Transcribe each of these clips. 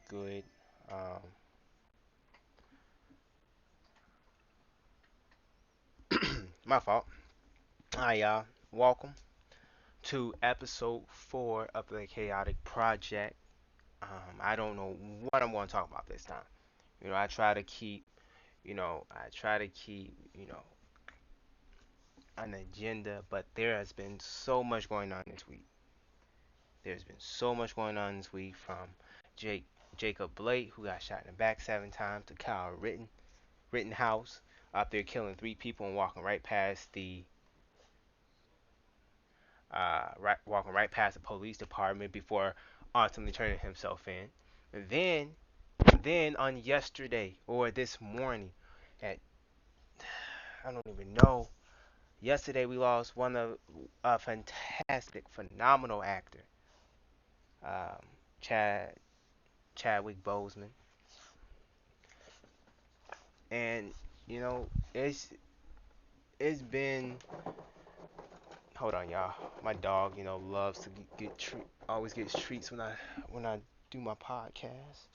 good? Um, my fault. Hi, y'all. Welcome to episode 4 of the Chaotic Project. I don't know what I'm going to talk about this time. I try to keep, an agenda, but there has been so much going on this week. There's been so much going on this week from Jake, Jacob Blake, who got shot in the back 7 times, to Kyle Rittenhouse, out there killing 3 people and walking right past the police department before ultimately turning himself in. And then on yesterday or this morning, at I don't even know. Yesterday we lost one of a fantastic, phenomenal actor, um, Chad Chadwick Boseman, and you know it's been. Hold on, y'all. My dog, loves to always gets treats when I do my podcast,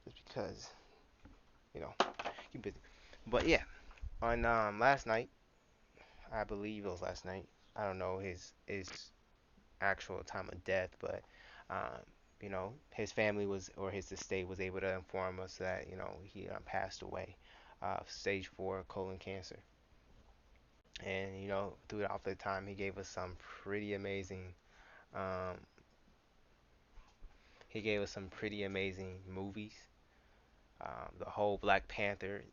just because you know keep busy. But yeah, on last night, I believe it was last night. I don't know his actual time of death, but his family was or his estate was able to inform us that he passed away of stage 4 colon cancer. And throughout the time, um, he gave us some pretty amazing movies. The whole Black Panther,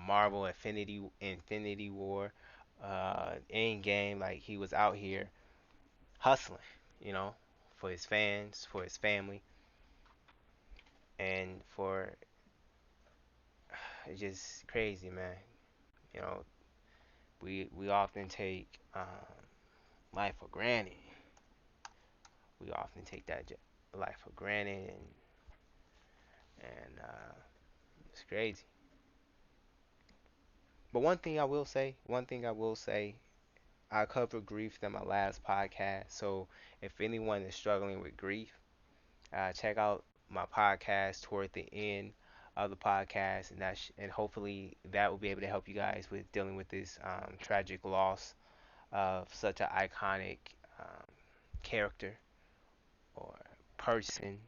Marvel Infinity War, Endgame. Like, he was out here hustling, you know, for his fans, for his family, and for it's just crazy, man. You know, we often take life for granted. We often take life for granted, and it's crazy. But one thing I will say, I covered grief in my last podcast. So if anyone is struggling with grief, check out my podcast toward the end of the podcast, and hopefully that will be able to help you guys with dealing with this tragic loss of such an iconic um, character or person,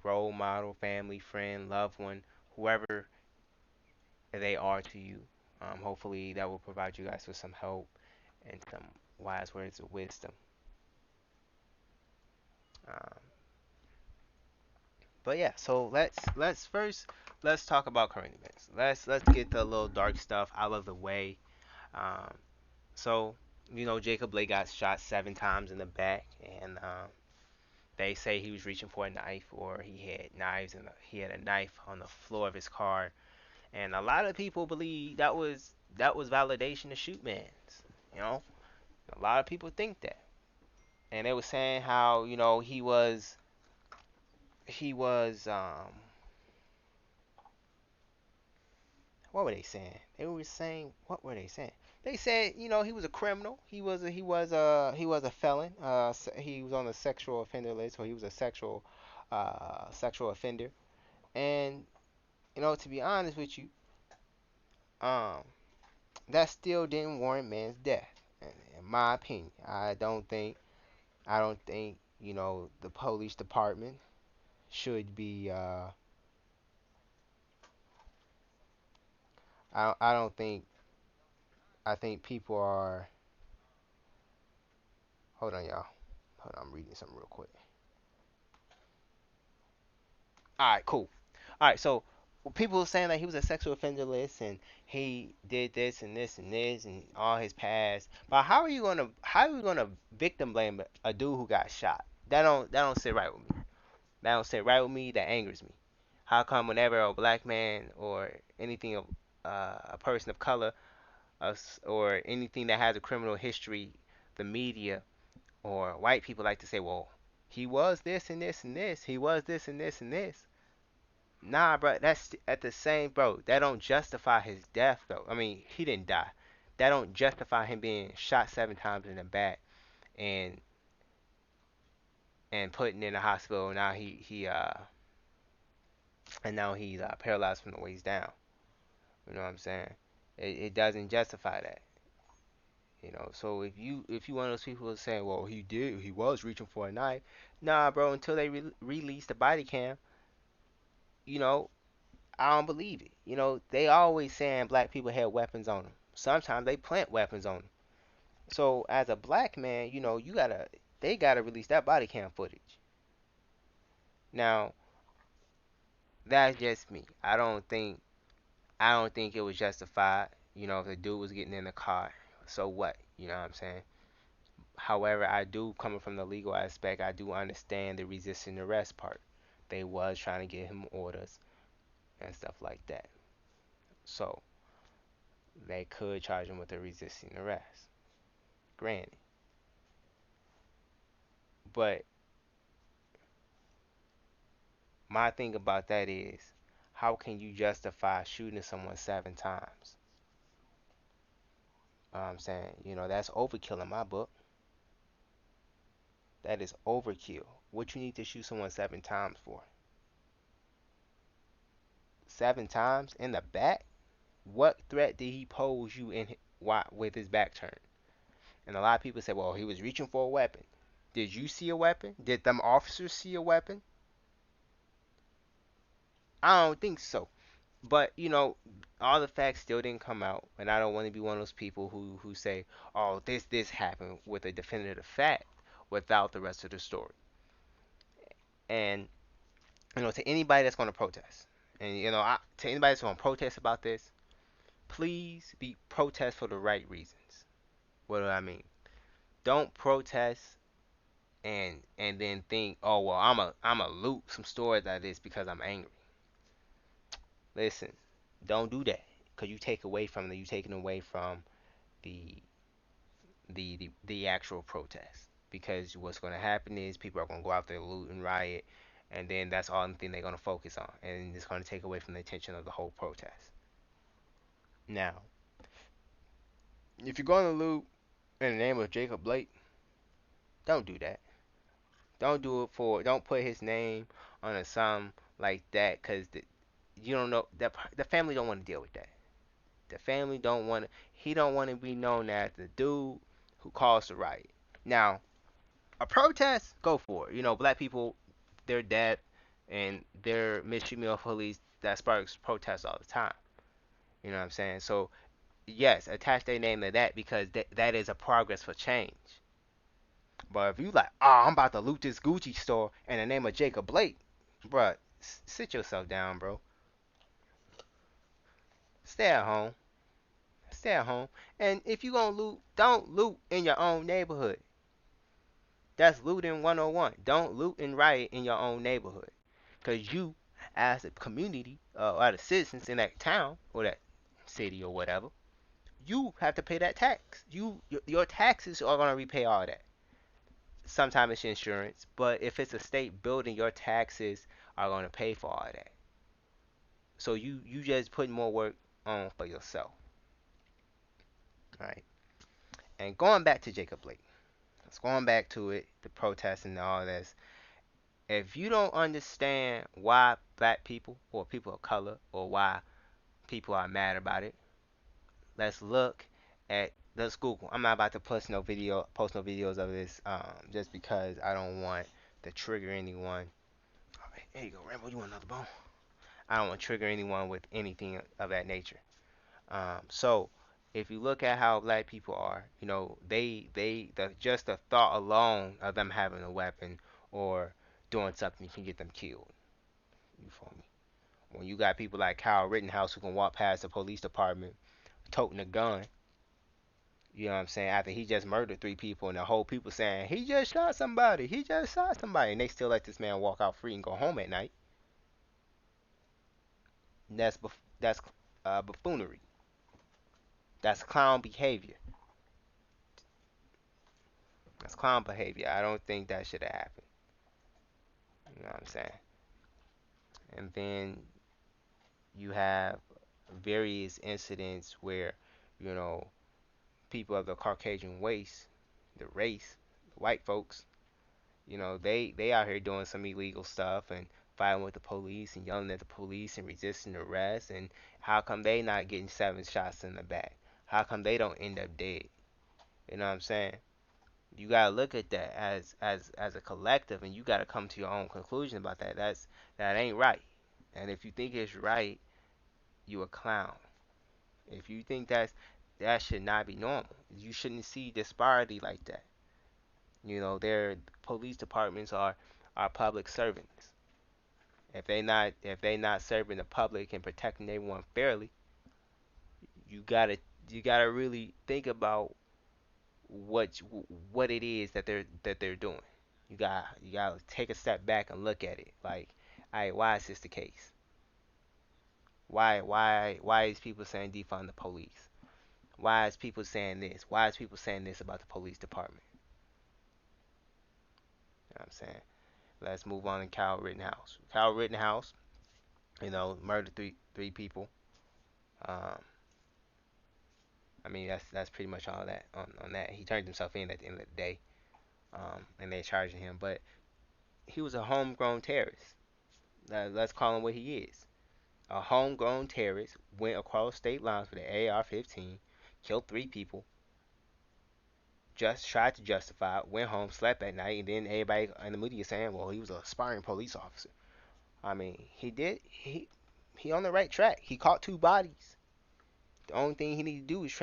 role model, family, friend, loved one, whoever they are to you. Hopefully that will provide you guys with some help and some wise words of wisdom. Um, but yeah, so let's talk about current events. Let's get the little dark stuff out of the way. Um, so Jacob Blake got shot 7 times in the back, and they say he was reaching for a knife, or he had a knife on the floor of his car, and a lot of people believe that was validation to shoot man's. You know, a lot of people think that, and they were saying how he was what were they saying? What were they saying? They said, he was a criminal. He was a felon. He was on the sexual offender list, or he was a sexual offender. And to be honest with you, um, that still didn't warrant man's death. In my opinion, I don't think the police department should be. I don't think. I think people are. Hold on, y'all. Hold on, I'm reading something real quick. All right, cool. All right, so people were saying that he was a sexual offender list and he did this and this and this and all his past. But how are you gonna victim blame a dude who got shot? That don't sit right with me. That don't sit right with me. That angers me. How come whenever a black man or anything of a person of color, or anything that has a criminal history, the media or white people like to say, well, he was this and this and this. He was this and this and this. Nah, bro, that's at the same, bro. That don't justify his death, though. I mean, he didn't die. That don't justify him being shot 7 times in the back. And and putting in the hospital. Now he's paralyzed from the waist down. You know what I'm saying? It doesn't justify that. So if you one of those people who say, well, he was reaching for a knife. Nah, bro. Until they release the body cam, you know, I don't believe it. They always saying black people had weapons on them. Sometimes they plant weapons on them. So as a black man, they gotta release that body cam footage. Now that's just me. I don't think it was justified. If the dude was getting in the car, so what? You know what I'm saying? However, I do, coming from the legal aspect, I do understand the resisting arrest part. They was trying to get him orders and stuff like that. So they could charge him with a resisting arrest. Granted. But my thing about that is, how can you justify shooting someone 7 times? I'm saying, that's overkill in my book. That is overkill. What you need to shoot someone 7 times for? 7 times in the back? What threat did he pose you with his back turned? And a lot of people say, well, he was reaching for a weapon. Did you see a weapon? Did them officers see a weapon? I don't think so. But all the facts still didn't come out, and I don't want to be one of those people who say, "Oh, this happened," with a definitive fact without the rest of the story. And to anybody that's going to protest, and to anybody that's going to protest about this, please be protest for the right reasons. What do I mean? Don't protest and then think, "Oh well, I'm a loot some stories out of this because I'm angry." Listen, don't do that, because you taking away from the the actual protest. Because what's going to happen is people are going to go out there, loot and riot, and then that's all the thing they're going to focus on, and it's going to take away from the attention of the whole protest. Now, if you're going to loot in the name of Jacob Blake, don't do that. Don't put his name on a sum like that, because you don't know that the family don't want to deal with that. The family don't want to. He don't want to be known as the dude who caused the riot. Now, a protest, go for it. Black people, they're dead, and they're mistreatment of police. That sparks protests all the time. You know what I'm saying? So yes, attach their name to that, because that is a progress for change. But if you like, oh, I'm about to loot this Gucci store in the name of Jacob Blake, bruh, sit yourself down, bro. Stay at home. Stay at home. And if you gonna loot, don't loot in your own neighborhood. That's looting 101. Don't loot and riot in your own neighborhood. Because you, as a community, or the citizens in that town, or that city, or whatever, you have to pay that tax. Your taxes are going to repay all that. Sometimes it's insurance, but if it's a state building, your taxes are going to pay for all that. So you just put more work on for yourself. Right? And going back to Jacob Blake. Let's going back to it, the protests and all this. If you don't understand why black people or people of color, or why people are mad about it, let's Google. I'm not about to post no videos of this, just because I don't want to trigger anyone. All right, there you go, Rambo. You want another bone? I don't want to trigger anyone with anything of that nature. So if you look at how black people are, just the thought alone of them having a weapon or doing something can get them killed. You feel me? When you got people like Kyle Rittenhouse who can walk past the police department toting a gun, you know what I'm saying, after he just murdered 3 people, and the whole people saying he just shot somebody, and they still let this man walk out free and go home at night. That's buffoonery. That's clown behavior. That's clown behavior. I don't think that should have happened. You know what I'm saying? And then you have various incidents where, you know, people of the Caucasian race, the white folks, They out here doing some illegal stuff and fighting with the police and yelling at the police and resisting arrest. And how come they not getting 7 shots in the back? How come they don't end up dead? You know what I'm saying? You gotta look at that as a collective, and you gotta come to your own conclusion about that. That ain't right. And if you think it's right, you a clown. If you think that should not be normal, you shouldn't see disparity like that. Their police departments are public servants. If they not serving the public and protecting everyone fairly, you gotta you gotta really think about what what it is that they're doing. You gotta take a step back and look at it. Like, all right, why is this the case? Why is people saying defund the police? Why is people saying this? Why is people saying this about the police department? You know what I'm saying? Let's move on to Kyle Rittenhouse. Kyle Rittenhouse, murdered three people. Um, I mean, that's pretty much all that on that. He turned himself in at the end of the day, and they're charging him. But he was a homegrown terrorist. Let's call him what he is. A homegrown terrorist went across state lines with an AR-15, killed 3 people, just tried to justify it, went home, slept at night, and then everybody in the media saying, well, he was an aspiring police officer. I mean, he on the right track. He caught 2 bodies. The only thing he need to do is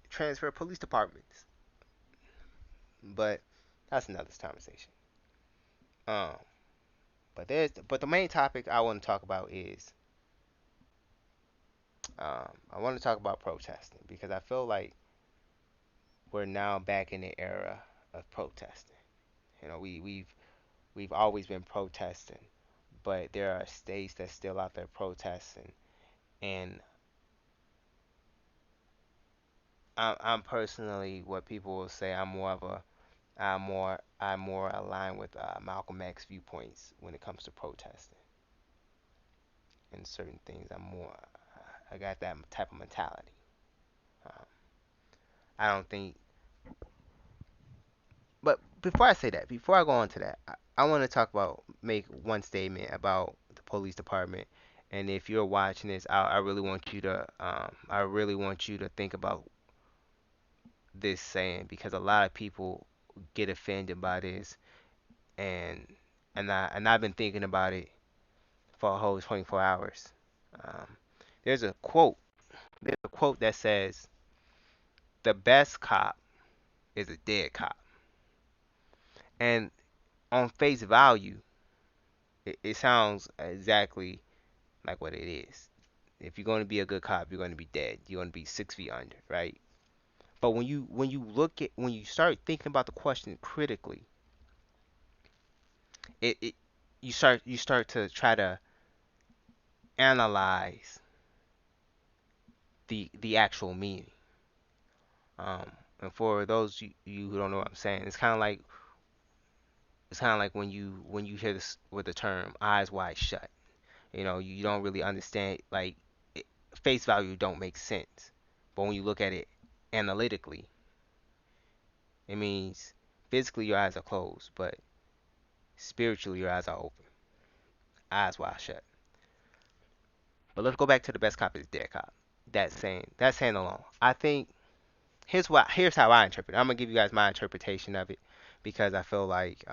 transfer police departments. But that's another conversation. Um, but the main topic I want to talk about is I want to talk about protesting because I feel like we're now back in the era of protesting. We've always been protesting, but there are states that's still out there protesting, and I'm personally what people will say I'm more aligned with Malcolm X viewpoints when it comes to protesting and certain things. I got that type of mentality. Um, I don't think. But before I go on to that, I want to make one statement about the police department. And if you're watching this, I really want you to think about this saying because a lot of people get offended by this, and I've been thinking about it for a whole 24 hours. Um, there's a quote. There's a quote that says, "The best cop is a dead cop," and on face value, it sounds exactly like what it is. If you're going to be a good cop, you're going to be dead. You're going to be 6 feet under, right? But when you start thinking about the question critically, it you start to try to analyze the actual meaning. And for those you who don't know what I'm saying, it's kind of like when you hear this with the term eyes wide shut. You don't really understand, like, it, face value don't make sense. But when you look at it analytically, it means physically your eyes are closed, but spiritually your eyes are open, eyes wide shut. But let's go back to the best cop is dead cop. That saying alone, I think here's how I interpret it. I'm gonna give you guys my interpretation of it because I feel like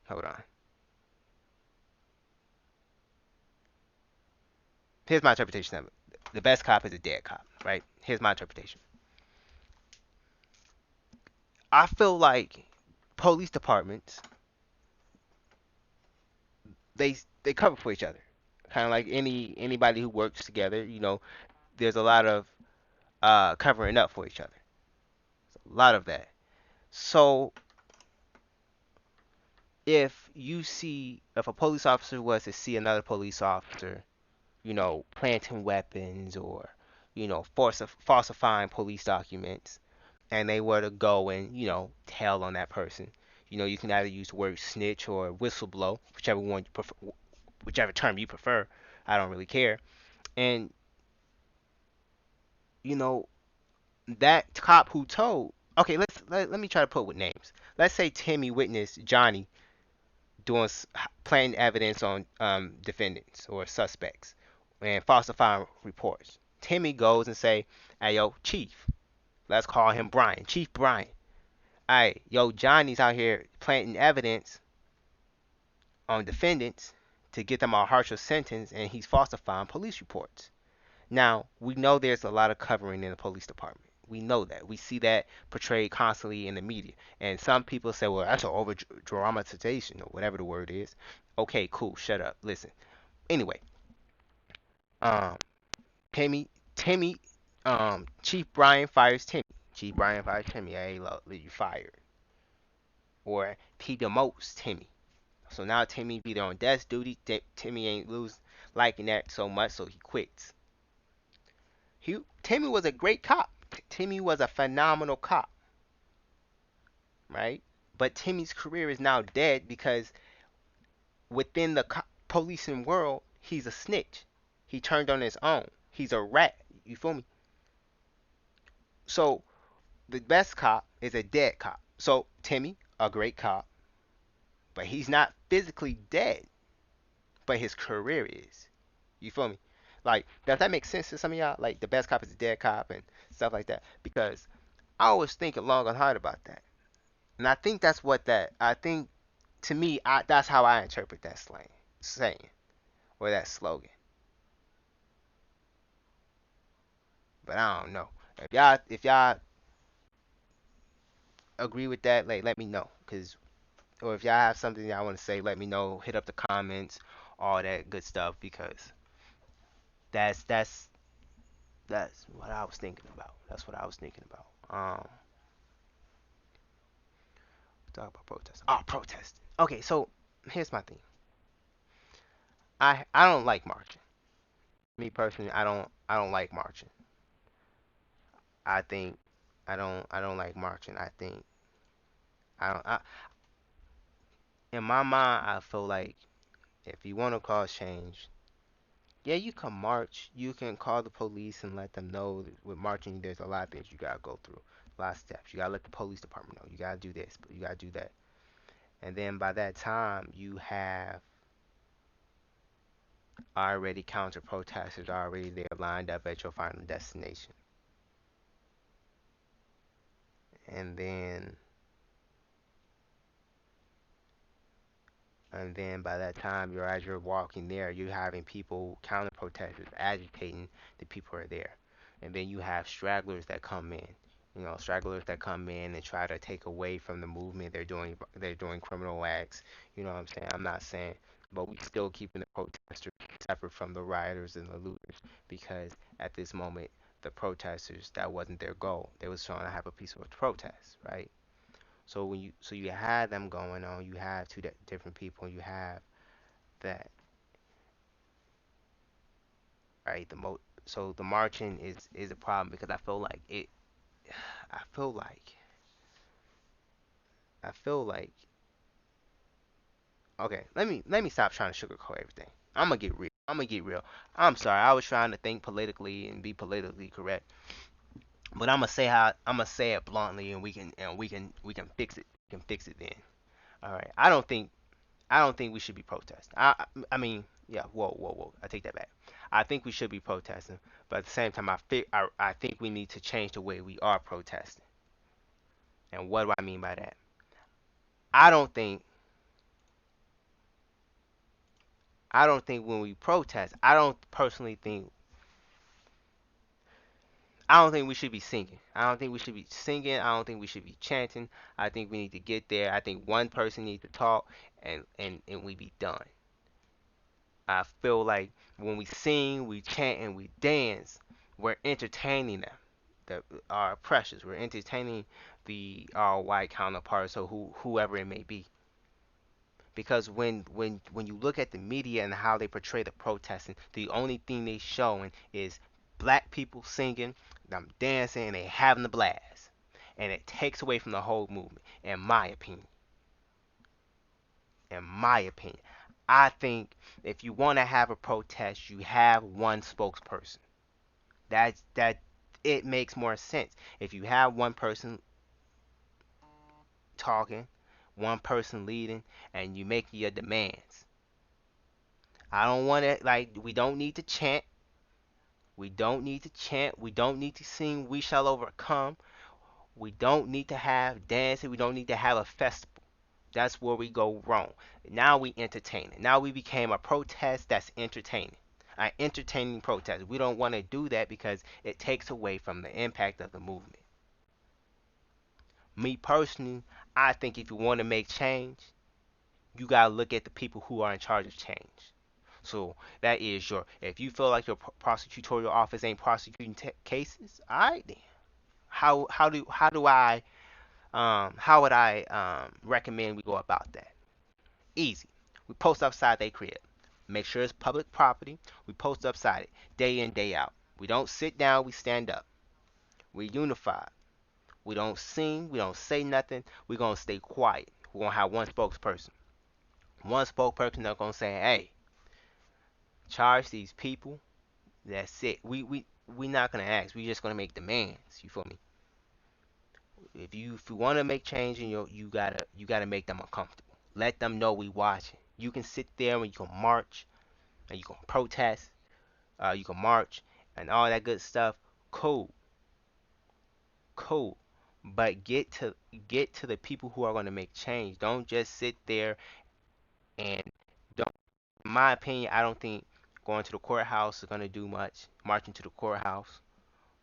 hold on. Here's my interpretation of it. The best cop is a dead cop, right? Here's my interpretation. I feel like police departments they cover for each other, kind of like anybody who works together. There's a lot of covering up for each other. A lot of that. So if a police officer was to see another police officer, planting weapons or falsifying police documents, and they were to go and tell on that person, you can either use the word snitch or whistleblow, whichever term you prefer. I don't really care. And you know that cop who told, okay, let me try to put with names. Let's say Timmy witnessed Johnny doing planting evidence on defendants or suspects and falsifying reports. Timmy goes and say, "Hey, yo, Chief, let's call him Brian, Chief Brian. Hey, yo, Johnny's out here planting evidence on defendants to get them a harsher sentence, and he's falsifying police reports." Now, we know there's a lot of covering in the police department. We know that. We see that portrayed constantly in the media. And some people say, well, that's an over dramatization or whatever the word is. Okay, cool. Shut up. Listen. Anyway, um, Timmy, Chief Brian fires Timmy. Chief Brian fires Timmy. Hey, look, you fired. Or he demotes Timmy. So now Timmy be there on desk duty. Timmy ain't liking that so much, so he quits. Timmy was a great cop. Timmy was a phenomenal cop, right? But Timmy's career is now dead because within the policing world, he's a snitch. He turned on his own. He's a rat. You feel me? So the best cop is a dead cop. So Timmy, a great cop, but he's not physically dead, but his career is. You feel me? Like, does that make sense to some of y'all? Like, the best cop is a dead cop and stuff like that. Because I was thinking long and hard about that. And I think that's what that, I think, to me, that's how I interpret that saying, or that slogan. But I don't know. If y'all agree with that, like, let me know. Or if y'all have something y'all want to say, let me know. Hit up the comments, all that good stuff, because that's, that's, that's what I was thinking about. That's what I was thinking about. Talk about protest. Oh, protesting. Okay, so here's my thing. I don't like marching. Me personally, I don't like marching. I think I don't like marching. I think I don't I in my mind I feel like if you want to cause change, yeah, you can march. You can call the police and let them know that with marching there's a lot of things you gotta go through, a lot of steps. You gotta let the police department know. You gotta do this, but you gotta do that. And then by that time you have already counter protesters already there lined up at your final destination. And then and then by that time as you're walking there, you're having people counter protesters agitating the people who are there. And then you have stragglers that come in. Stragglers that come in and try to take away from the movement. They're doing criminal acts. You know what I'm saying? I'm not saying, but we still keeping the protesters separate from the rioters and the looters because at this moment the protesters, that wasn't their goal. They was trying to have a peaceful protest, right? So you had them going on, you have two different people, you have that, right? So the marching is a problem because I feel like I feel like okay, let me stop trying to sugarcoat everything. I'm gonna get real. I'm gonna get real. I'm sorry. I was trying to think politically and be politically correct, but I'm gonna say it bluntly, and we can fix it. We can fix it then. All right. I don't think we should be protesting. I mean, yeah, whoa, whoa, whoa. I take that back. I think we should be protesting, but at the same time, I think we need to change the way we are protesting. And what do I mean by that? I don't think I don't think when we protest, I don't think we should be singing. I don't think we should be singing. I don't think we should be chanting. I think we need to get there. I think one person needs to talk and we be done. I feel like when we sing, we chant, and we dance, we're entertaining them, our oppressors. We're entertaining the our white counterparts, or whoever it may be. Because when you look at the media and how they portray the protesting, the only thing they showing is black people singing, them dancing, and they having the blast, and it takes away from the whole movement. In my opinion, in my opinion. I think if you want to have a protest, you have one spokesperson. That it makes more sense if you have one person talking, one person leading, and you make your demands. I don't want it like we don't need to chant. We don't need to chant. We don't need to sing "We Shall Overcome." We don't need to have dancing. We don't need to have a festival. That's where we go wrong. Now we entertain it. Now we became a protest that's entertaining. An entertaining protest. We don't want to do that because it takes away from the impact of the movement. Me personally, I think if you want to make change, you gotta look at the people who are in charge of change. So that is your. If you feel like your prosecutorial office ain't prosecuting cases, all right then. How would I recommend we go about that? Easy. We post outside they crib. Make sure it's public property. We post outside it day in, day out. We don't sit down, we stand up. We unify. We don't sing, we don't say nothing. We're gonna stay quiet. We're gonna have one spokesperson. One spokesperson that's gonna say, hey, charge these people. That's it. We not gonna ask. We just gonna make demands. You feel me? If you want to make change, and you gotta make them uncomfortable. Let them know we watching. You can sit there and you can march and you can protest. You can march and all that good stuff. Cool, cool. But get to the people who are gonna make change. Don't just sit there and don't. In my opinion, I don't think going to the courthouse is gonna do much. Marching to the courthouse,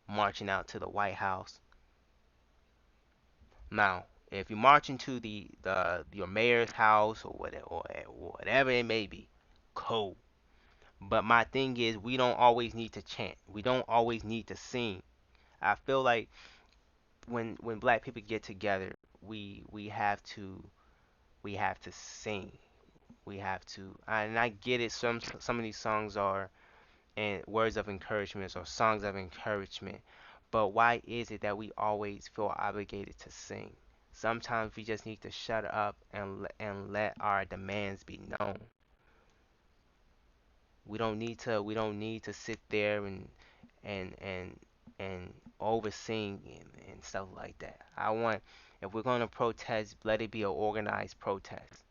marching out to the White House. Now, if you're marching to the your mayor's house or whatever it may be, cool. But my thing is, we don't always need to chant. We don't always need to sing. I feel like when black people get together, we have to sing. We have to, and I get it. Some of these songs are and words of encouragement or songs of encouragement. But why is it that we always feel obligated to sing? Sometimes we just need to shut up and let our demands be known. We don't need to sit there and and oversing and stuff like that. I want if we're gonna protest, let it be an organized protest.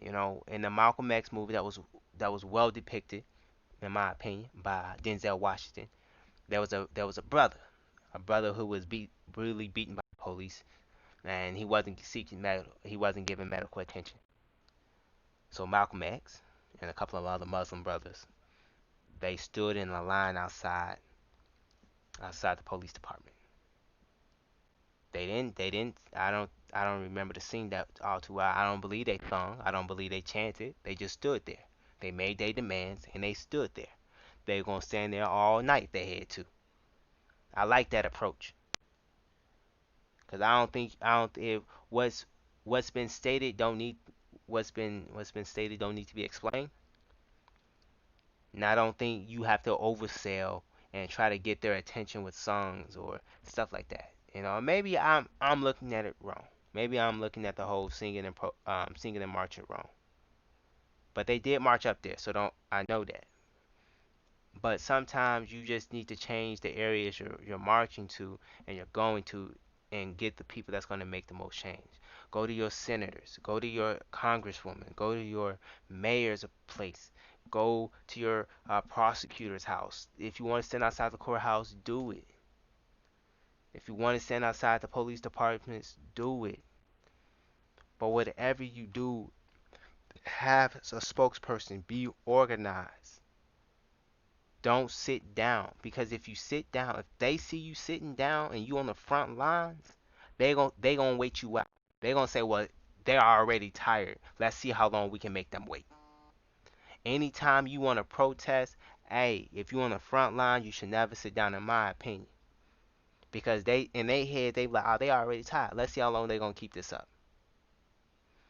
In the Malcolm X movie that was well depicted, in my opinion, by Denzel Washington. There was a brother who was brutally beaten by the police, and he wasn't given medical attention. So Malcolm X and a couple of other Muslim brothers, they stood in a line outside the police department. They didn't. I don't remember the scene that all too well. I don't believe they sung. I don't believe they chanted. They just stood there. They made their demands and they stood there. They were gonna stand there all night if they had to. I like that approach. Cause I don't if what's been stated don't need what's been stated don't need to be explained. And I don't think you have to oversell and try to get their attention with songs or stuff like that. Maybe I'm looking at it wrong. Maybe I'm looking at the whole singing and marching wrong. But they did march up there, so don't I know that. But sometimes you just need to change the areas you're marching to and you're going to and get the people that's going to make the most change. Go to your senators, go to your congresswoman, go to your mayor's place, go to your prosecutor's house. If you want to stand outside the courthouse, do it. If you want to stand outside the police departments, do it. But whatever you do, have a spokesperson, be organized. Don't sit down because if you sit down, if they see you sitting down and you on the front lines, they gonna wait you out. They gonna say, well, they're already tired. Let's see how long we can make them wait. Anytime you want to protest, hey, if you on the front line, you should never sit down, in my opinion, because they in their head they like, oh, they already tired. Let's see how long they gonna keep this up.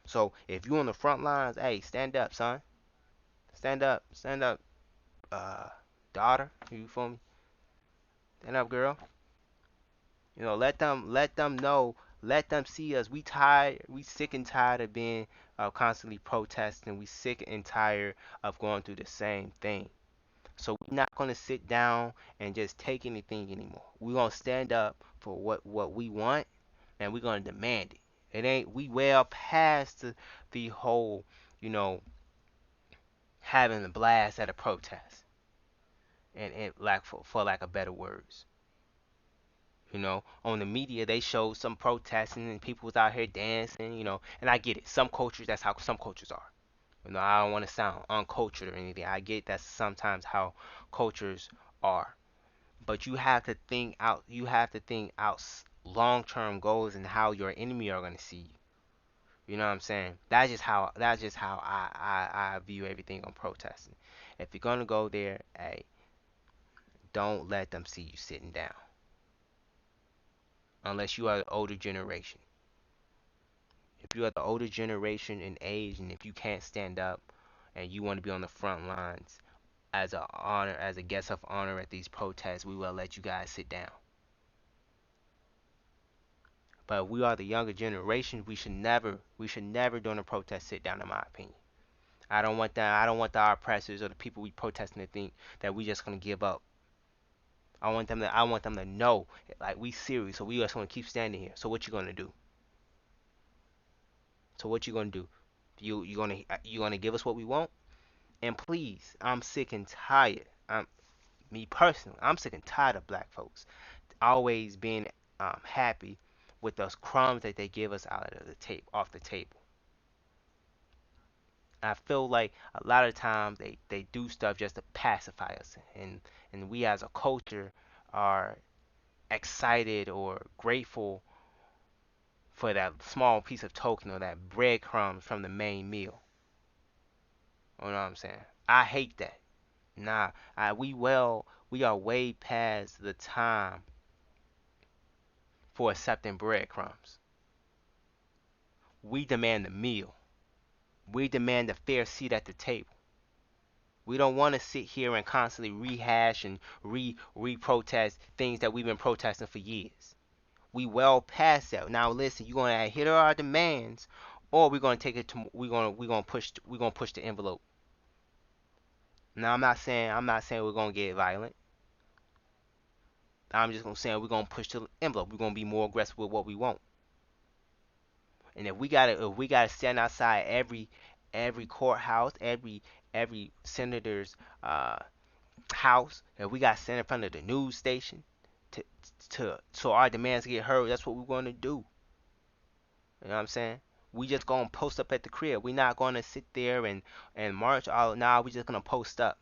So if you on the front lines, hey, stand up, son. Stand up, uh, daughter. You feel me? Stand up, girl. Let them know, let them see us. We tired, we sick and tired of being constantly protesting. We sick and tired of going through the same thing. So we're not gonna sit down and just take anything anymore. We're gonna stand up for what we want, and we're gonna demand it. It ain't we well past the whole, you know, having a blast at a protest, and lack for lack of better words. On the media they showed some protesting and people was out here dancing, and I get it. Some cultures, that's how some cultures are. I don't want to sound uncultured or anything. I get that's sometimes how cultures are. But you have to think out long-term goals and how your enemy are going to see you. You know what I'm saying? That's just how I view everything on protesting. If you're gonna go there, hey, don't let them see you sitting down. Unless you are the older generation. If you are the older generation in age, and if you can't stand up and you want to be on the front lines as a guest of honor at these protests, we will let you guys sit down. But we are the younger generation. We should never during a protest sit down, in my opinion. I don't want that. I don't want the oppressors or the people we protesting to think that we just gonna give up. I want them to know, like, we serious. So we just gonna keep standing here. So what you gonna do? So what you gonna do? You gonna give us what we want? And please, I'm sick and tired. Me personally, I'm sick and tired of black folks always being happy with those crumbs that they give us out of the tape off the table. I feel like a lot of times they do stuff just to pacify us, and we as a culture are excited or grateful for that small piece of token or that breadcrumbs from the main meal. You know what I'm saying? I hate that. Nah, we are way past the time for accepting breadcrumbs. We demand the meal. We demand a fair seat at the table. We don't want to sit here and constantly rehash and re-protest things that we've been protesting for years. We well past that. Now listen, you're gonna adhere to our demands, or we're gonna take it to we're gonna push the envelope. Now I'm not saying we're gonna get violent. I'm just gonna say we're gonna push the envelope. We're gonna be more aggressive with what we want. And if we gotta stand outside every courthouse, every senator's uh house, if we gotta stand in front of the news station to so our demands get heard, that's what we're gonna do. You know what I'm saying? We just gonna post up at the crib. We're not gonna sit there and march all. Nah, we just gonna post up.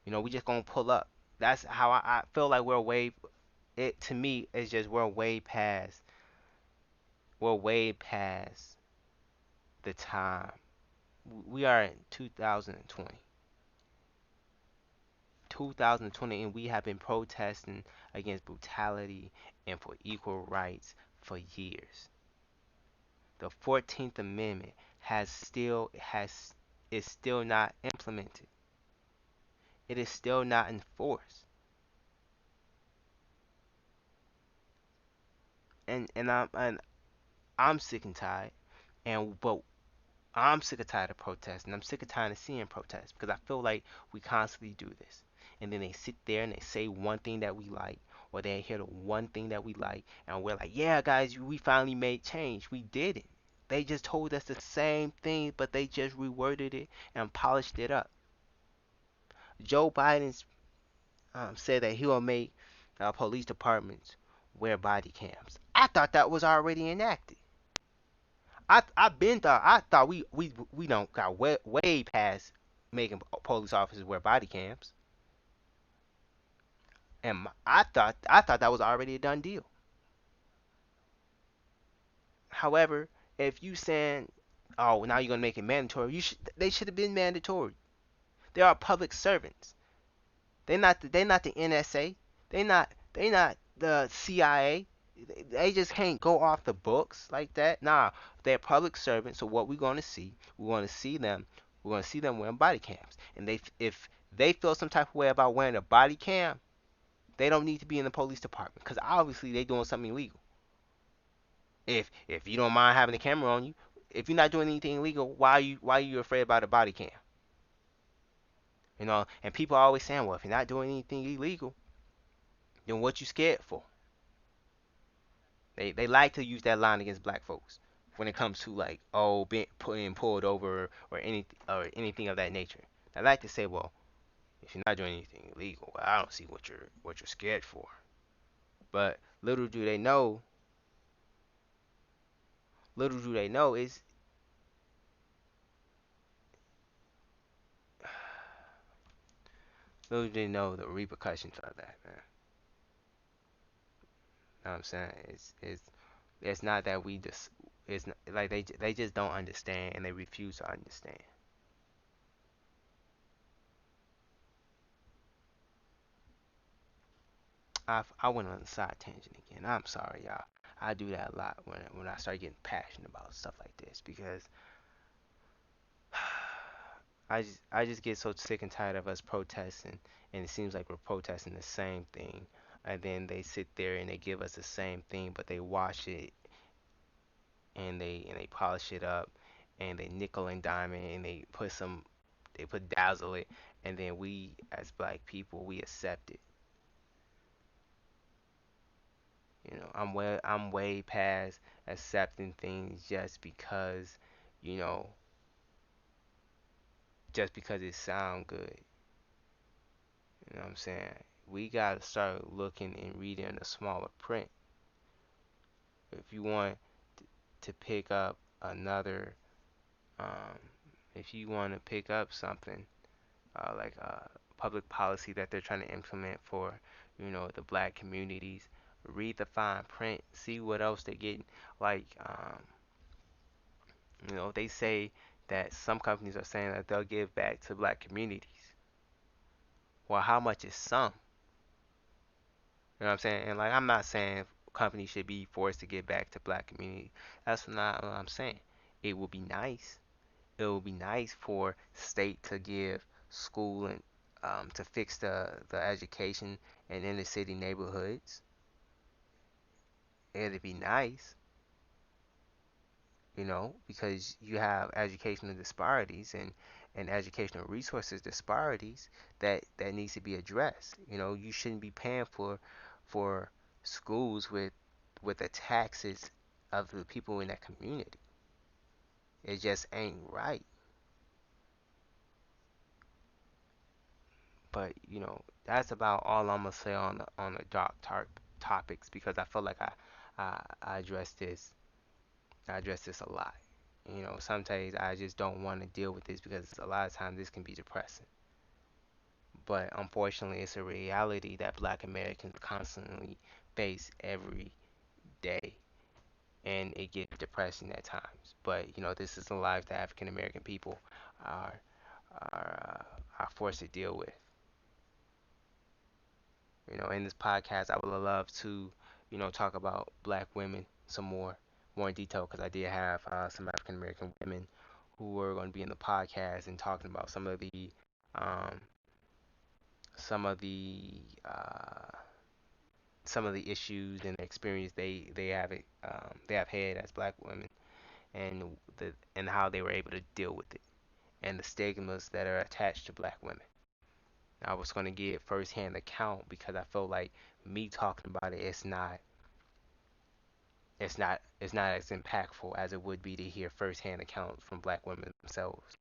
We just gonna pull up. That's how I feel like we're way. It to me is just we're way past the time. We are in 2020, 2020, and we have been protesting against brutality and for equal rights for years. The 14th Amendment is still not implemented. It is still not enforced. And I'm sick and tired. But I'm sick and tired of protesting. I'm sick and tired of seeing protests because I feel like we constantly do this. And then they sit there and they say one thing that we like, or they hear the one thing that we like, and we're like, yeah, guys, we finally made change. We didn't. They just told us the same thing, but they just reworded it and polished it up. Joe Biden said that he will make police departments wear body cams. I thought that was already enacted. I thought we don't got way past making police officers wear body cams, and I thought that was already a done deal. However, if you saying, oh, now you're gonna make it mandatory, they should have been mandatory. They are public servants. They not the NSA. They not the CIA. They just can't go off the books like that. Nah, they're public servants. So what we're gonna see, we're gonna see them wearing body cams. And if they feel some type of way about wearing a body cam, they don't need to be in the police department because obviously they doing something illegal. If you don't mind having a camera on you, if you're not doing anything illegal, why are you afraid about a body cam? You know, and people are always saying, well, if you're not doing anything illegal, then what you scared for? They like to use that line against black folks when it comes to like, oh, being pulled over or anything of that nature. They like to say, well, if you're not doing anything illegal, well, I don't see what you're scared for. But little do they know is little do they know the repercussions of that, man. You know what I'm saying? It's not that we just it's not, like they just don't understand and they refuse to understand. I went on a side tangent again. I'm sorry, y'all. I do that a lot when I start getting passionate about stuff like this because I just get so sick and tired of us protesting, and it seems like we're protesting the same thing, and then they sit there and they give us the same thing, but they wash it and they polish it up, and they nickel and dime it, and they put dazzle it, and then we as black people we accept it. I'm way past accepting things you know, just because it sound good. You know what I'm saying? We gotta start looking and reading the smaller print. If you want to pick up another, um, if you want to pick up something like public policy that they're trying to implement for, the black communities, read the fine print, see what else they're getting. Like, they say that some companies are saying that they'll give back to black communities. Well, how much is some? You know what I'm saying? And like, I'm not saying companies should be forced to give back to black community. That's not what I'm saying. It would be nice. It would be nice for state to give school and to fix the education in inner city neighborhoods. It'd be nice, because you have educational disparities and educational resources disparities that needs to be addressed. You shouldn't be paying for schools with the taxes of the people in that community. It just ain't right. But that's about all I'm gonna say on the dark topics because I feel like I address this a lot. Sometimes I just don't want to deal with this because a lot of times this can be depressing. But unfortunately, it's a reality that Black Americans constantly face every day, and it gets depressing at times. But this is the life that African American people are are forced to deal with. In this podcast, I would love to, talk about Black women some more in detail, because I did have some African American women who were going to be in the podcast and talking about um, some of the uh, some of the issues and the experience they have had as Black women, and how they were able to deal with it, and the stigmas that are attached to Black women. I was going to get firsthand account because I felt like me talking about it, it's not as impactful as it would be to hear firsthand accounts from Black women themselves.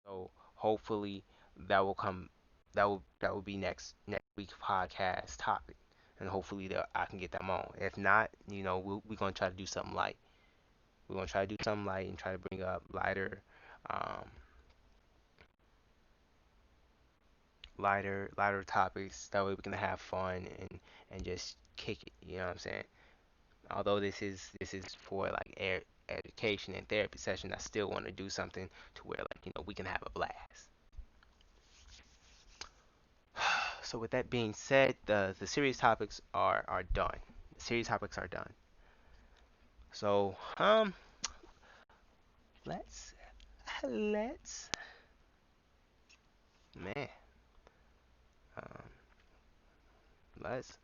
So hopefully that will come that will be next week's podcast topic, and hopefully I can get them on. If not, we're gonna try to do something light. We're gonna try to do something light and try to bring up um, lighter topics. That way we can have fun and just kick it. You know what I'm saying? Although this is for like education and therapy session, I still want to do something to where like we can have a blast. So with that being said, the serious topics are done. The serious topics are done. So let's man um let's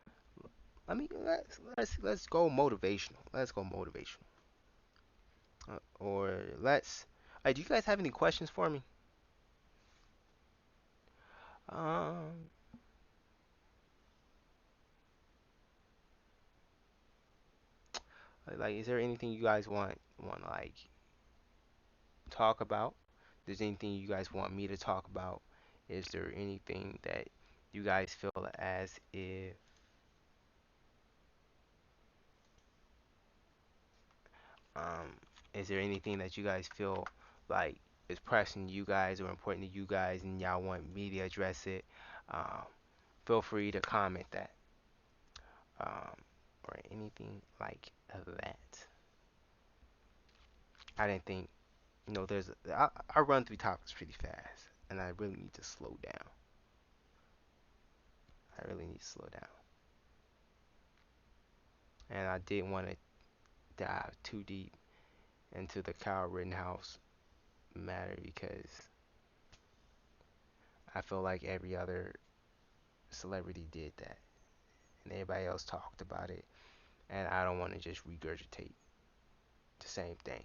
let's go motivational. Let's go motivational. Or let's. Do you guys have any questions for me? Um, like, is there anything you guys want to like talk about? Is there anything you guys want me to talk about? Is there anything that you guys feel as if um is there anything that you guys feel like is pressing you guys or important to you guys and y'all want me to address it? Um, feel free to comment that. Um, or anything like that. I didn't think, I run through topics pretty fast, and I really need to slow down. I really need to slow down. And I didn't want to dive too deep into the Kyle Rittenhouse matter because I feel like every other celebrity did that, and everybody else talked about it, and I don't want to just regurgitate the same thing.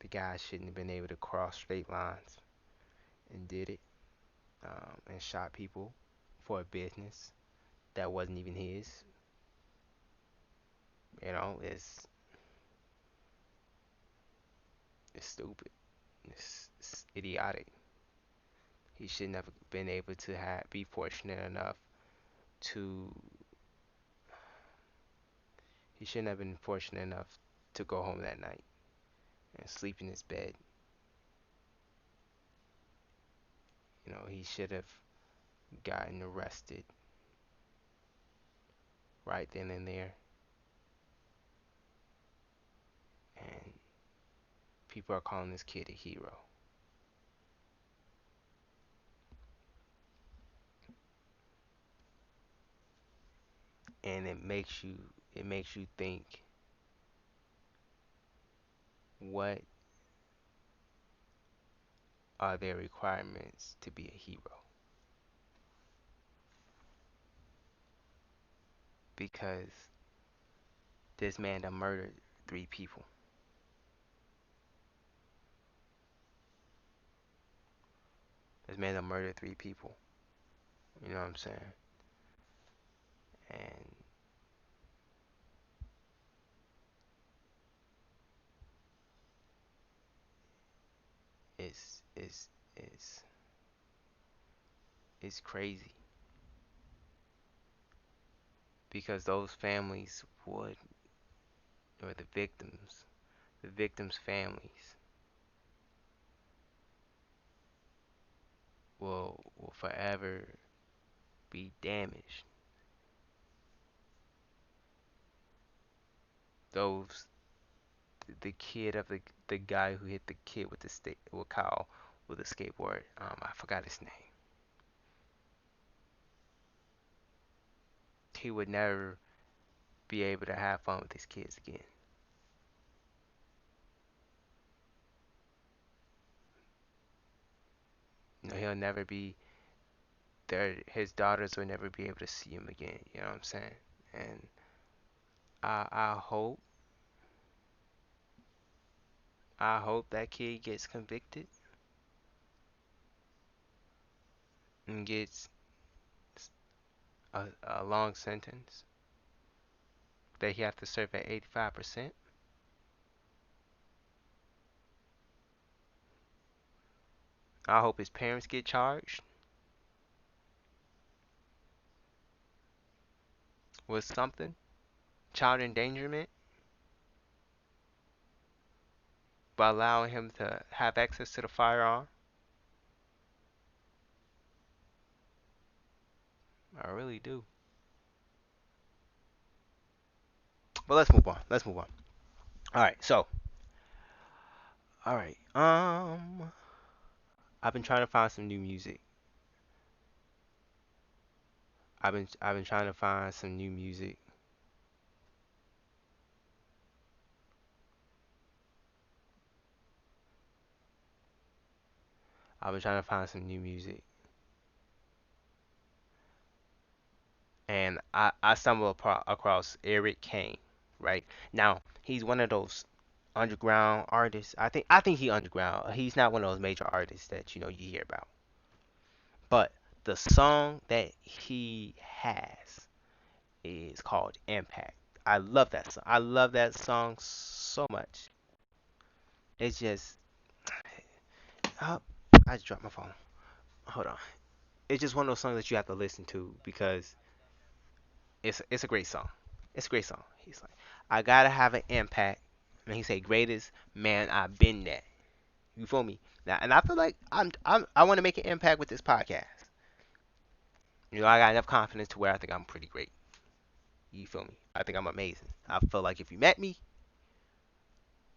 The guy shouldn't have been able to cross state lines and did it, and shot people for a business that wasn't even his. It's stupid. It's idiotic. He shouldn't have been able to be fortunate enough to. He shouldn't have been fortunate enough to go home that night and sleep in his bed. He should have gotten arrested right then and there. And people are calling this kid a hero. And it makes you think, what are their requirements to be a hero? Because this man done murdered 3 people. This man done murdered 3 people. You know what I'm saying? And it's it's it's it's crazy because those families would, or the victims' families will forever be damaged. Those the kid of the guy who hit the kid with the stick with Kyle with a skateboard. I forgot his name. He would never be able to have fun with his kids again. He'll never be there. His daughters will never be able to see him again. You know what I'm saying? And I hope that kid gets convicted and gets a long sentence that he have to serve at 85%. I hope his parents get charged with something, child endangerment, by allowing him to have access to the firearm. I really do. But let's move on. Let's move on. All right. So, all right. I've been trying to find some new music. I've been trying to find some new music. I've been trying to find some new music, and I stumbled across Eric Kane. Right now, he's one of those. underground artist. I think he underground. He's not one of those major artists that you hear about. But the song that he has is called Impact. I love that song. I love that song so much. It's just oh, I just dropped my phone. Hold on. It's just one of those songs that you have to listen to because it's a great song. It's a great song. He's like, I gotta have an impact. And he say, greatest man I've been that. You feel me? Now, and I feel like I want to make an impact with this podcast. I got enough confidence to where I think I'm pretty great. You feel me? I think I'm amazing. I feel like if you met me,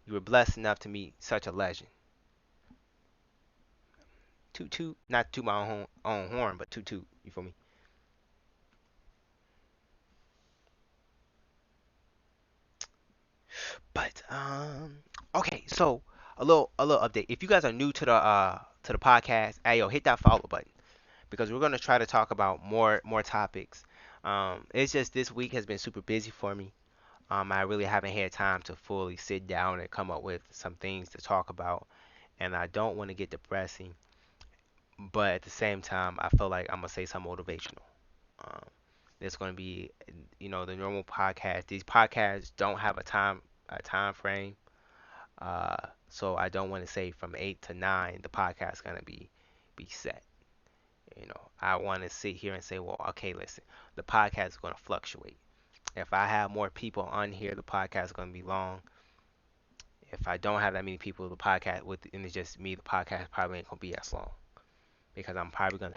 you were blessed enough to meet such a legend. Toot toot, not to my own horn, but toot toot. You feel me? But okay. So a little update. If you guys are new to the podcast, hey yo, hit that follow button because we're gonna try to talk about more topics. It's just this week has been super busy for me. I really haven't had time to fully sit down and come up with some things to talk about, and I don't want to get depressing, but at the same time, I feel like I'm gonna say something motivational. Um, there's gonna be, the normal podcast. These podcasts don't have a time frame, so I don't want to say from 8 to 9 the podcast is gonna be set. I want to sit here and say, well, okay, listen, the podcast is gonna fluctuate. If I have more people on here, the podcast is gonna be long. If I don't have that many people, the podcast and it's just me, the podcast probably ain't gonna be as long because I'm probably gonna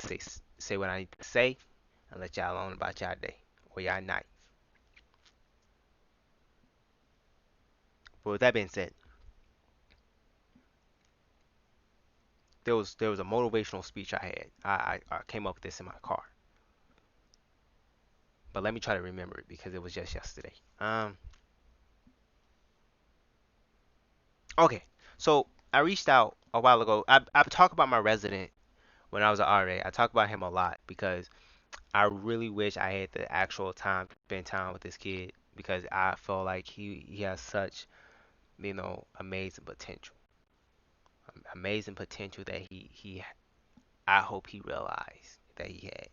say what I need to say and let y'all alone about y'all day or y'all night. But with that being said, there was a motivational speech I had. I came up with this in my car, but let me try to remember it because it was just yesterday. Okay, so I reached out a while ago. I talked about my resident when I was at RA. I talk about him a lot because I really wish I had the actual time to spend time with this kid because I feel like he has such amazing potential, amazing potential that he I hope he realized that he had.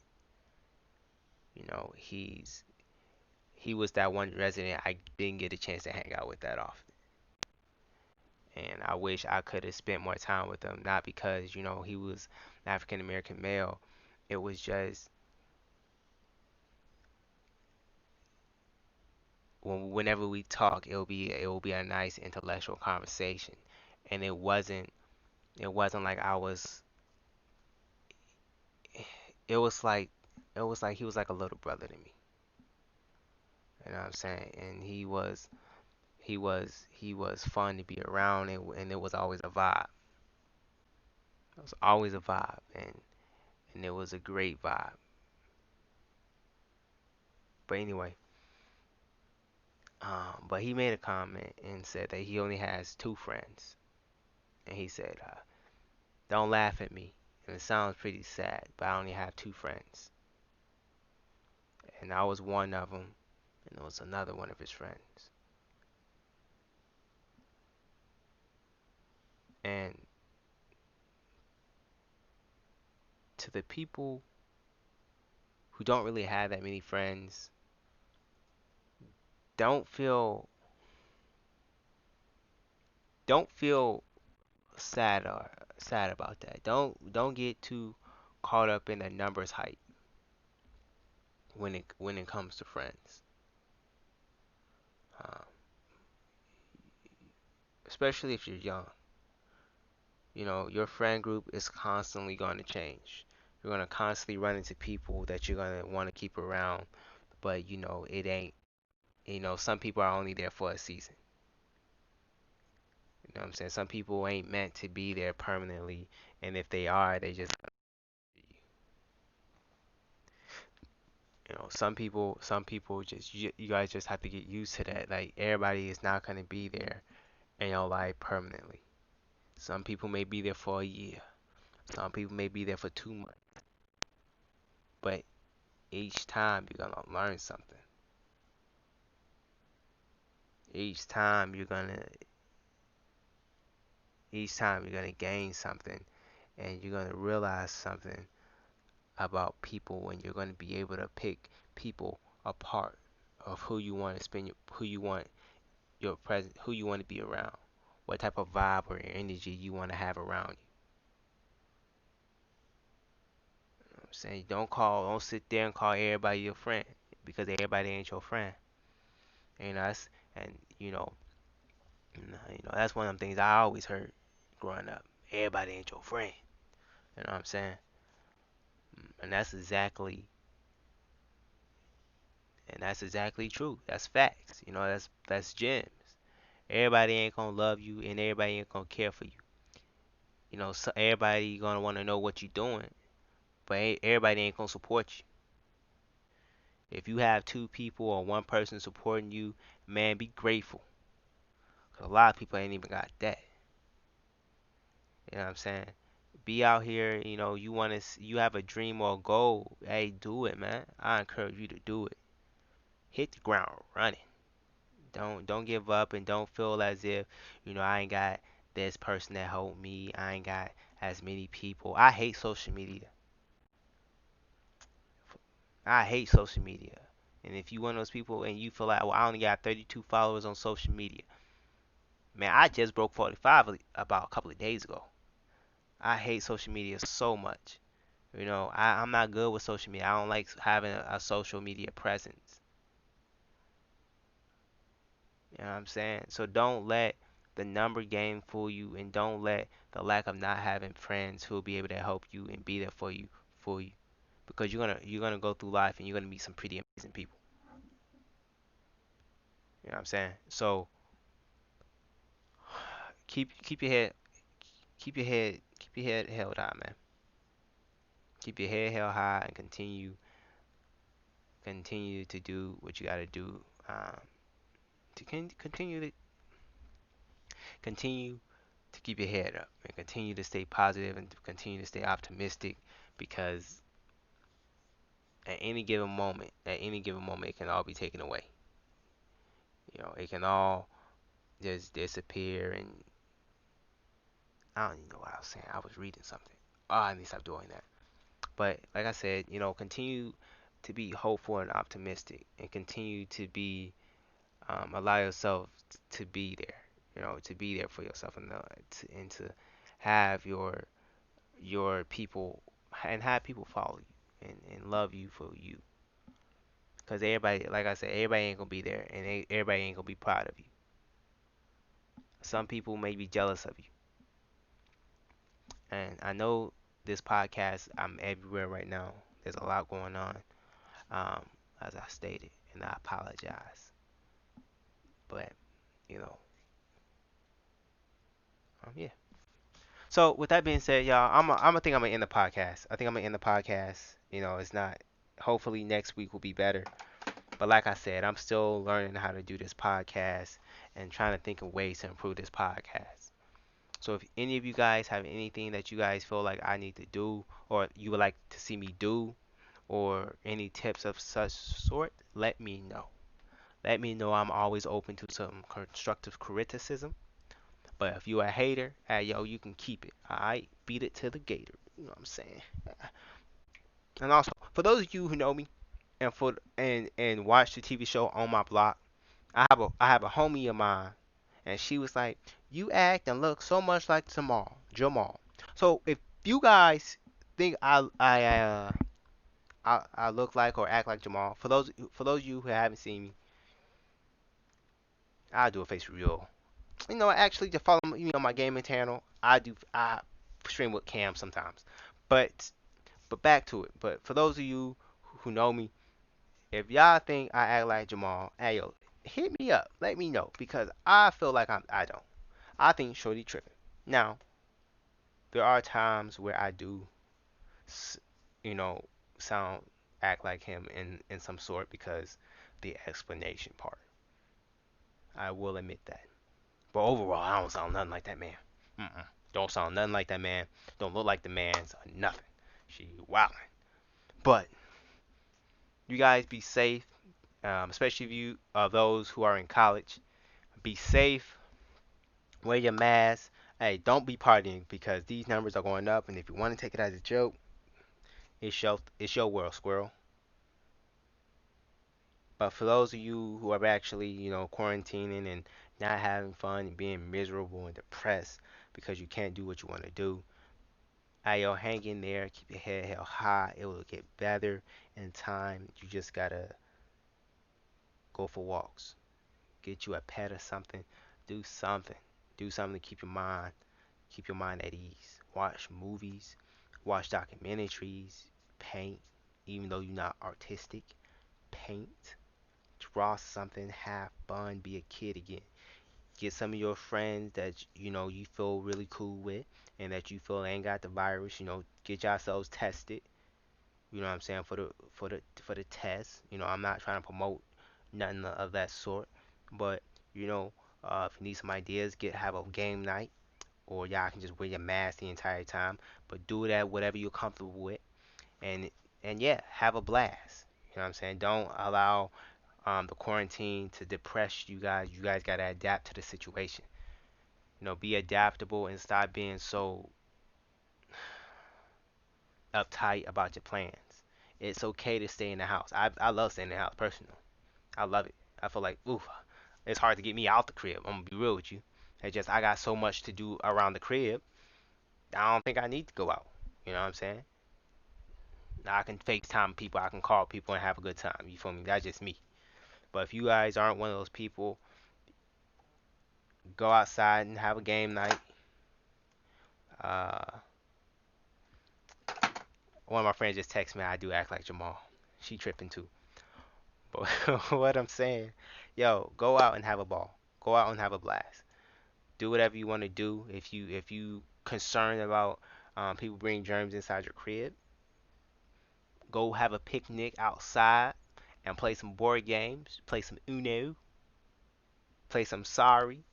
He was that one resident I didn't get a chance to hang out with that often, and I wish I could have spent more time with him. Not because he was an African American male. It was just whenever we talk, it will be a nice intellectual conversation, and it wasn't like I was. It was like he was like a little brother to me. You know what I'm saying? And he was fun to be around, and it was always a vibe. It was always a vibe, and it was a great vibe. But anyway, but he made a comment and said that he only has two friends, and he said, "Don't laugh at me." And it sounds pretty sad, but I only have two friends, and I was one of them, and there was another one of his friends. And to the people who don't really have that many friends, don't feel don't feel sad about that. Don't get too caught up in the numbers hype when it comes to friends. Um, Especially if you're young. Your friend group is constantly going to change. You're going to constantly run into people that you're going to want to keep around, but it ain't. Some people are only there for a season. You know what I'm saying? Some people ain't meant to be there permanently, and if they are, they just some people just you guys just have to get used to that. Like everybody is not gonna be there in your life permanently. Some people may be there for a year. Some people may be there for 2 months. But each time you're gonna learn something. Each time you're gonna each time you're gonna gain something, and you're gonna realize something about people, and you're gonna be able to pick people apart of who you want to spend who you want your present, who you want to be around, what type of vibe or energy you want to have around you. I'm saying don't sit there and call everybody your friend because everybody ain't your friend. You know that's and that's one of them things I always heard growing up. Everybody ain't your friend. You know what I'm saying? And that's exactly true. That's facts. That's gems. Everybody ain't gonna love you and everybody ain't gonna care for you. Everybody gonna want to know what you're doing, but everybody ain't gonna support you. If you have two people or one person supporting you, man, be grateful. 'Cause a lot of people ain't even got that. You know what I'm saying? Be out here, you have a dream or a goal. Hey, do it, man. I encourage you to do it. Hit the ground running. Don't give up and don't feel as if, I ain't got this person that helped me. I ain't got as many people. I hate social media. I hate social media. And if you one of those people and you feel like, well, I only got 32 followers on social media, man, I just broke 45 about a couple of days ago. I hate social media so much. I'm not good with social media. I don't like having a social media presence. You know what I'm saying? So don't let the number game fool you, and don't let the lack of not having friends who will be able to help you and be there for you fool you. Because you're gonna go through life and you're gonna meet some pretty amazing people. You know what I'm saying? So keep your head keep your head held high, man. Keep your head held high and continue to do what you got to do, to continue to keep your head up and continue to stay positive and to continue to stay optimistic, because at any given moment it can all be taken away. It can all just disappear. And I don't even know what I was saying. I was reading something. Oh, I need to stop doing that. But like I said, continue to be hopeful and optimistic, and continue to be allow yourself to be there. To be there for yourself, and to have your people, and have people follow you and love you for you. Because everybody, like I said, everybody ain't gonna be there, and everybody ain't gonna be proud of you. Some people may be jealous of you. And I know this podcast, I'm everywhere right now. There's a lot going on, um, as I stated, and I apologize. But you know, yeah. So with that being said, y'all, I'm gonna end the podcast. I think I'm gonna end the podcast. It's not. Hopefully next week will be better. But like I said, I'm still learning how to do this podcast and trying to think of ways to improve this podcast. So if any of you guys have anything that you guys feel like I need to do, or you would like to see me do, or any tips of such sort, let me know. Let me know. I'm always open to some constructive criticism. But if you a hater, hey yo, you can keep it. Alright? Beat it to the gator. You know what I'm saying? And also, for those of you who know me and watch the TV show On My Block, I have a homie of mine, and she was like, "You act and look so much like Jamal." So if you guys think I look like or act like Jamal, for those of you who haven't seen me, I'll do a face reveal. Actually, to follow me on my gaming channel, I stream with Cam sometimes. But back to it. But for those of you who know me, if y'all think I act like Jamal, hey yo, hit me up. Let me know, because I feel like I don't. I think Shorty tripping. Now, there are times where I do, you know, sound act like him in some sort, because the explanation part. I will admit that. But overall, I don't sound nothing like that man. Mm-mm. Don't sound nothing like that man. Don't look like the man's nothing. She wildin'. But you guys be safe, especially if you are those who are in college. Be safe. Wear your mask. Hey, don't be partying because these numbers are going up, and if you want to take it as a joke, it's your world, squirrel. But for those of you who are actually, quarantining and not having fun and being miserable and depressed because you can't do what you want to do, hey, yo, hang in there, keep your head held high. It will get better in time. You just gotta go for walks, get you a pet or something, do something, do something to keep your mind at ease. Watch movies, watch documentaries, paint, even though you're not artistic, paint, draw something, have fun, be a kid again. Get some of your friends that you feel really cool with and that you feel ain't got the virus, get yourselves tested. You know what I'm saying, for the test. I'm not trying to promote nothing of that sort, but you know, if you need some ideas, have a game night, or y'all can just wear your mask the entire time. But do that whatever you're comfortable with, and yeah, have a blast. You know what I'm saying? Don't allow the quarantine to depress you guys. You guys gotta adapt to the situation. Be adaptable and stop being so uptight about your plans. It's okay to stay in the house. I love staying in the house personally. I love it. I feel like, oof, it's hard to get me out the crib. I'm gonna be real with you. It's just I got so much to do around the crib. I don't think I need to go out. You know what I'm saying? Now I can FaceTime people, I can call people and have a good time. You feel me? That's just me. But if you guys aren't one of those people, go outside and have a game night. Uh, One of my friends just texted me, I do act like Jamal. She tripping too. But what I'm saying, yo, go out and have a ball. Go out and have a blast. Do whatever you want to do. If you concerned about people bringing germs inside your crib, go have a picnic outside and play some board games. Play some Uno. Play some Sorry.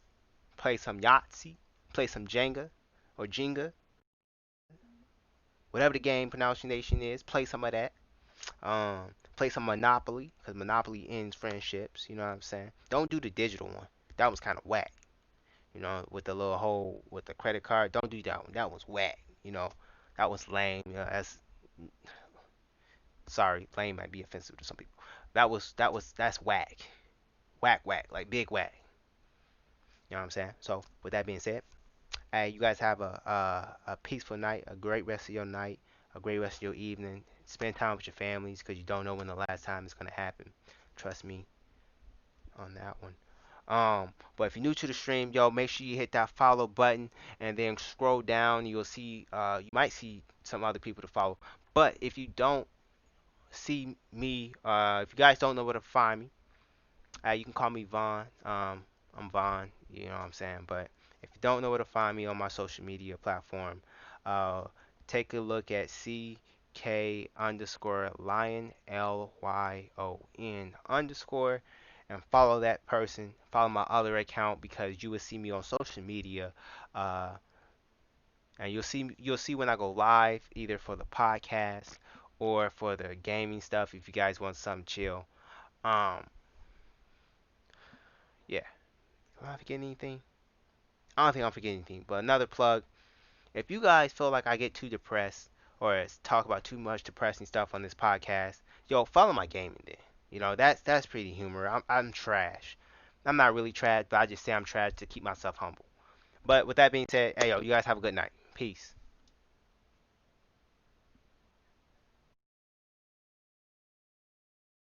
Play some Yahtzee. Play some Jenga or Jenga, whatever the game pronunciation is. Play some of that. Play some Monopoly because Monopoly ends friendships. You know what I'm saying? Don't do the digital one. That was kind of whack. With the little hole with the credit card. Don't do that one. That was whack. That was lame. That's sorry, lame might be offensive to some people. That's whack, whack, whack, like big whack. You know what I'm saying? So with that being said, hey, you guys have a peaceful night, a great rest of your night, a great rest of your evening. Spend time with your families because you don't know when the last time it's gonna happen. Trust me on that one. But if you're new to the stream, yo, make sure you hit that follow button and then scroll down. You'll see, you might see some other people to follow. But if you don't see me, if you guys don't know where to find me, you can call me Vaughn. I'm Vaughn, you know what I'm saying? But if you don't know where to find me on my social media platform, uh, take a look at CK underscore Lion, LYON underscore, and follow that person. Follow my other account because you will see me on social media. Uh, and you'll see when I go live, either for the podcast or for the gaming stuff if you guys want something chill. Um, yeah. Am I forgetting anything? I don't think I'm forgetting anything. But another plug, if you guys feel like I get too depressed or talk about too much depressing stuff on this podcast, yo, follow my gaming then. That's pretty humor. I'm trash. I'm not really trash, but I just say I'm trash to keep myself humble. But with that being said, hey yo, you guys have a good night. Peace.